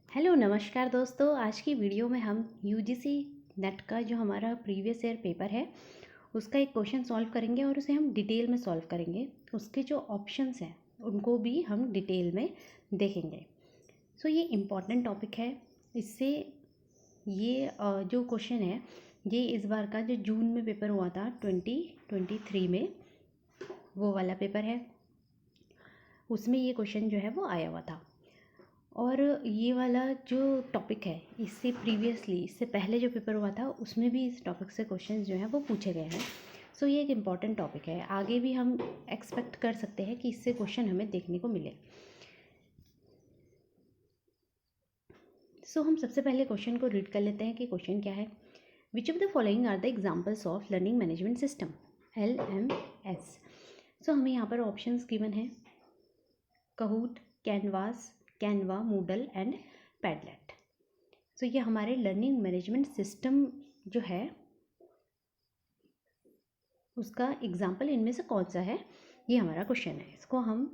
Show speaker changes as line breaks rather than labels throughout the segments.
Hello नमस्कार दोस्तों। आज की वीडियो में हम यूजीसी नेट का जो हमारा प्रीवियस ईयर पेपर है उसका एक क्वेश्चन सॉल्व करेंगे और उसे हम डिटेल में सॉल्व करेंगे। उसके जो ऑप्शंस हैं उनको भी हम डिटेल में देखेंगे। ये इम्पॉर्टेंट टॉपिक है। इससे ये जो क्वेश्चन है ये इस बार का जो जून में पेपर हुआ था 2023 में, वो वाला पेपर है। उसमें ये क्वेश्चन जो है वो आया हुआ था। और ये वाला जो टॉपिक है इससे पहले जो पेपर हुआ था उसमें भी इस टॉपिक से क्वेश्चंस जो हैं वो पूछे गए हैं। ये एक इम्पॉर्टेंट टॉपिक है। आगे भी हम एक्सपेक्ट कर सकते हैं कि इससे क्वेश्चन हमें देखने को मिले। हम सबसे पहले क्वेश्चन को रीड कर लेते हैं कि क्वेश्चन क्या है। Which of the following are the examples of learning management system LMS। हमें यहाँ पर ऑप्शंस गिवन है: Kahoot, Canvas, Canva, Moodle and Padlet. ये हमारे लर्निंग मैनेजमेंट सिस्टम जो है उसका एग्जाम्पल इनमें से कौन सा है, ये हमारा क्वेश्चन है। इसको हम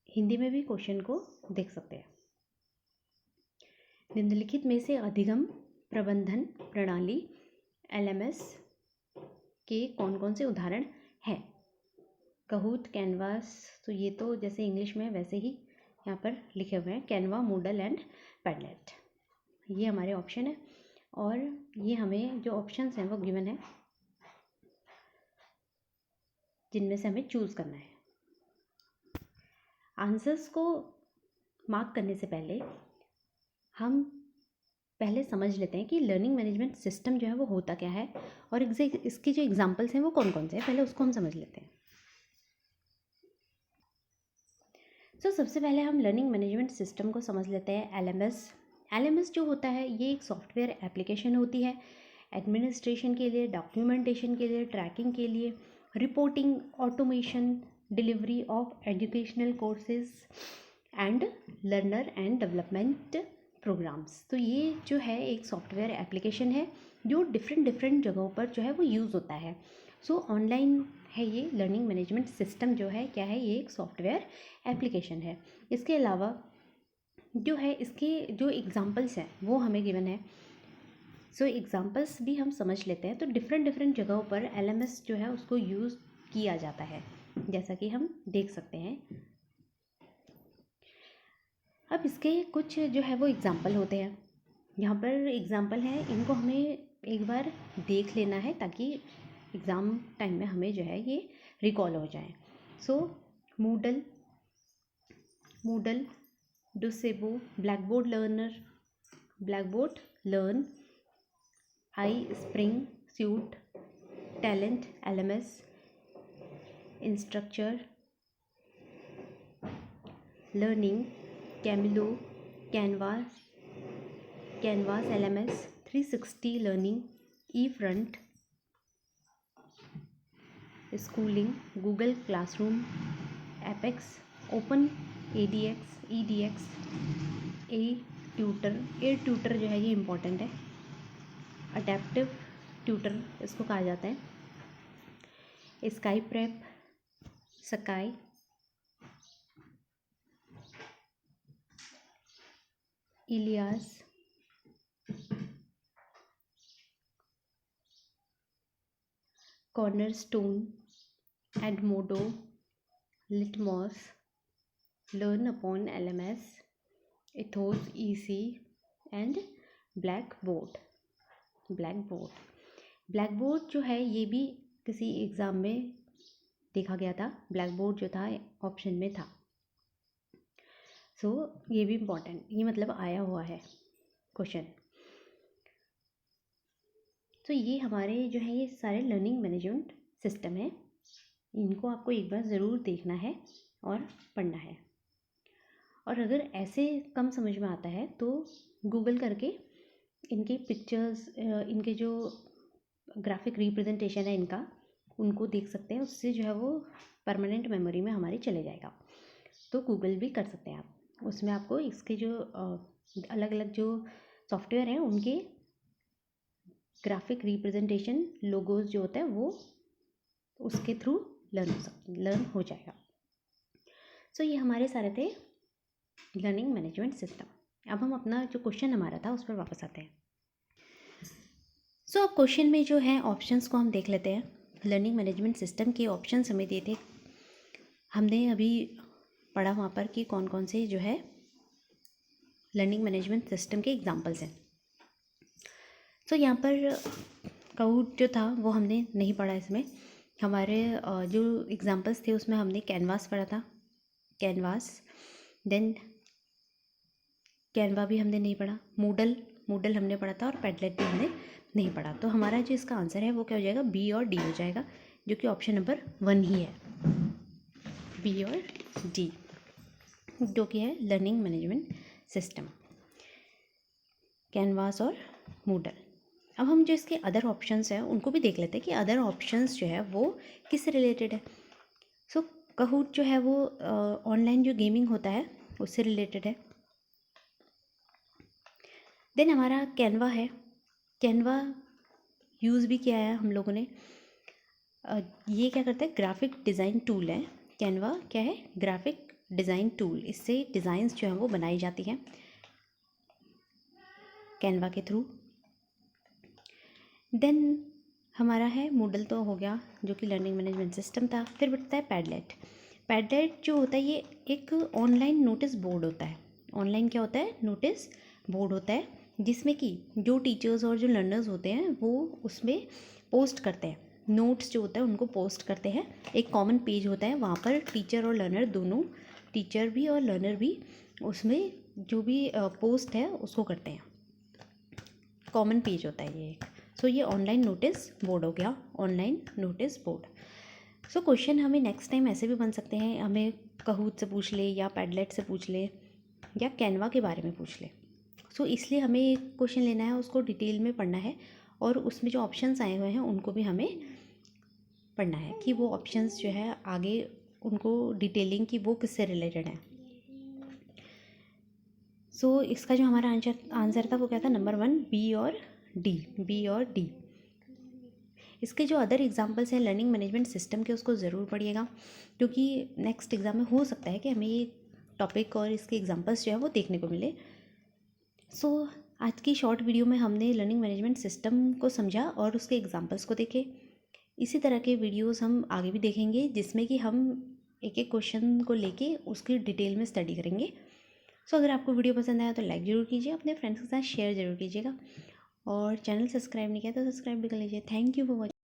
हिंदी में भी क्वेश्चन को देख सकते हैं। निम्नलिखित में से अधिगम प्रबंधन प्रणाली LMS के कौन कौन से उदाहरण हैं? कहूट, कैनवास, ये तो जैसे इंग्लिश में वैसे ही यहाँ पर लिखे हुए हैं, कैनवा, मूडल एंड पैडलेट। ये हमारे ऑप्शन है और ये हमें जो ऑप्शंस हैं वो गिवन है, जिनमें से हमें चूज़ करना है। आंसर्स को मार्क करने से पहले हम पहले समझ लेते हैं कि लर्निंग मैनेजमेंट सिस्टम जो है वो होता क्या है और इसके जो एग्जांपल्स हैं वो कौन कौन से हैं, पहले उसको हम समझ लेते हैं। सबसे पहले हम लर्निंग मैनेजमेंट सिस्टम को समझ लेते हैं। LMS जो होता है ये एक सॉफ्टवेयर एप्लीकेशन होती है एडमिनिस्ट्रेशन के लिए, डॉक्यूमेंटेशन के लिए, ट्रैकिंग के लिए, reporting, automation, delivery of educational courses and learner and development programs. ये जो है एक सॉफ्टवेयर एप्लीकेशन है जो डिफरेंट जगहों पर जो है वो यूज़ होता है। ऑनलाइन है ये लर्निंग मैनेजमेंट सिस्टम जो है क्या है, ये एक सॉफ्टवेयर एप्लीकेशन है। इसके अलावा जो है इसके जो एग्जांपल्स हैं वो हमें गिवन है। एग्जांपल्स भी हम समझ लेते हैं। डिफरेंट जगहों पर LMS जो है उसको यूज़ किया जाता है, जैसा कि हम देख सकते हैं। अब इसके कुछ जो है वो एग्जांपल होते हैं। यहाँ पर एग्जांपल है, इनको हमें एक बार देख लेना है ताकि एग्ज़ाम टाइम में हमें जो है ये रिकॉल हो जाए। Moodle, Docebo, Blackboard Learn, iSpring Suite, Talent LMS, Instructure Learning, कैमिलो, Canvas LMS, 360 Learning, eFront, schooling, Google Classroom, Apex, Open EDX, Air Tutor जो है ये इम्पॉर्टेंट है, अडेप्टिव ट्यूटर इसको कहा जाता है, स्काई प्रेप, स्काई, इलियास, Cornerstone, Edmodo, Litmos, LearnUpon LMS, Ethos EC and Blackboard जो है ये भी किसी एग्ज़ाम में देखा गया था। ब्लैकबोर्ड जो था ऑप्शन में था। ये भी इम्पॉर्टेंट, ये मतलब आया हुआ है क्वेश्चन। ये हमारे जो है ये सारे लर्निंग मैनेजमेंट सिस्टम है। इनको आपको एक बार ज़रूर देखना है और पढ़ना है। और अगर ऐसे कम समझ में आता है तो गूगल करके इनके पिक्चर्स, इनके जो ग्राफिक रिप्रेजेंटेशन है इनका, उनको देख सकते हैं। उससे जो है वो परमानेंट मेमोरी में हमारी चले जाएगा। गूगल भी कर सकते हैं आप। उसमें आपको इसके जो अलग अलग जो सॉफ्टवेयर हैं उनके ग्राफिक रिप्रेजेंटेशन, लोगोज जो होता है वो उसके थ्रू लर्न हो जाएगा। ये हमारे सारे थे लर्निंग मैनेजमेंट सिस्टम। अब हम अपना जो क्वेश्चन हमारा था उस पर वापस आते हैं। सो अब क्वेश्चन में जो है ऑप्शंस को हम देख लेते हैं। लर्निंग मैनेजमेंट सिस्टम के ऑप्शंस हमें दिए थे, हमने अभी पढ़ा वहाँ पर कि कौन कौन से जो है लर्निंग मैनेजमेंट सिस्टम के एग्जांपल्स हैं। सो यहाँ पर काहूट जो था वो हमने नहीं पढ़ा। इसमें हमारे जो एग्जांपल्स थे उसमें हमने कैनवास पढ़ा था, कैनवास, देन कैनवा भी हमने नहीं पढ़ा, मूडल हमने पढ़ा था और पैडलेट भी हमने नहीं पढ़ा। तो हमारा जो इसका आंसर है वो क्या हो जाएगा, बी और डी हो जाएगा, जो कि ऑप्शन नंबर 1 ही है, बी और डी, जो कि है लर्निंग मैनेजमेंट सिस्टम, कैनवास और मूडल। अब हम जो इसके अदर ऑप्शंस हैं उनको भी देख लेते हैं कि अदर ऑप्शंस जो है वो किससे रिलेटेड है। सो काहूट जो है वो ऑनलाइन जो गेमिंग होता है उससे रिलेटेड है। देन हमारा कैनवा है, कैनवा यूज़ भी किया है हम लोगों ने। ये क्या करता है, ग्राफिक डिज़ाइन टूल है। कैनवा क्या है, ग्राफिक डिज़ाइन टूल, इससे डिज़ाइंस जो हैं वो बनाई जाती हैं कैनवा के थ्रू। देन हमारा है मूडल, तो हो गया जो कि लर्निंग मैनेजमेंट सिस्टम था। फिर बचता है पैडलेट। पैडलेट जो होता है ये एक ऑनलाइन नोटिस बोर्ड होता है। ऑनलाइन क्या होता है, नोटिस बोर्ड होता है, जिसमें कि जो टीचर्स और जो लर्नर्स होते हैं वो उसमें पोस्ट करते हैं, नोट्स जो होता है उनको पोस्ट करते हैं। एक कॉमन पेज होता है, वहाँ पर टीचर और लर्नर दोनों, टीचर भी और लर्नर भी उसमें जो भी पोस्ट है उसको करते हैं। कॉमन पेज होता है ये एक। सो ये ऑनलाइन नोटिस बोर्ड हो गया, online notice board. So question हमें नेक्स्ट टाइम ऐसे भी बन सकते हैं, हमें काहूट से पूछ ले या पैडलेट से पूछ ले या कैनवा के बारे में पूछ ले। सो इसलिए हमें एक क्वेश्चन लेना है, उसको डिटेल में पढ़ना है और उसमें जो ऑप्शंस आए हुए हैं उनको भी हमें पढ़ना है कि वो ऑप्शंस जो है आगे उनको डिटेलिंग की वो किससे रिलेटेड है। सो इसका जो हमारा आंसर था वो क्या था, नंबर 1 बी और डी, बी और डी। इसके जो अदर एग्जांपल्स हैं लर्निंग मैनेजमेंट सिस्टम के उसको ज़रूर पढ़िएगा, क्योंकि नेक्स्ट एग्ज़ाम में हो सकता है कि हमें ये टॉपिक और इसके एग्जांपल्स जो है वो देखने को मिले। सो आज की शॉर्ट वीडियो में हमने लर्निंग मैनेजमेंट सिस्टम को समझा और उसके एग्जांपल्स को देखे। इसी तरह के वीडियोस हम आगे भी देखेंगे जिसमें कि हम एक एक क्वेश्चन को लेके उसकी डिटेल में स्टडी करेंगे। सो अगर आपको वीडियो पसंद आया तो लाइक ज़रूर कीजिए, अपने फ्रेंड्स के साथ शेयर ज़रूर कीजिएगा और चैनल सब्सक्राइब नहीं किया तो सब्सक्राइब भी कर लीजिए। Thank you for watching.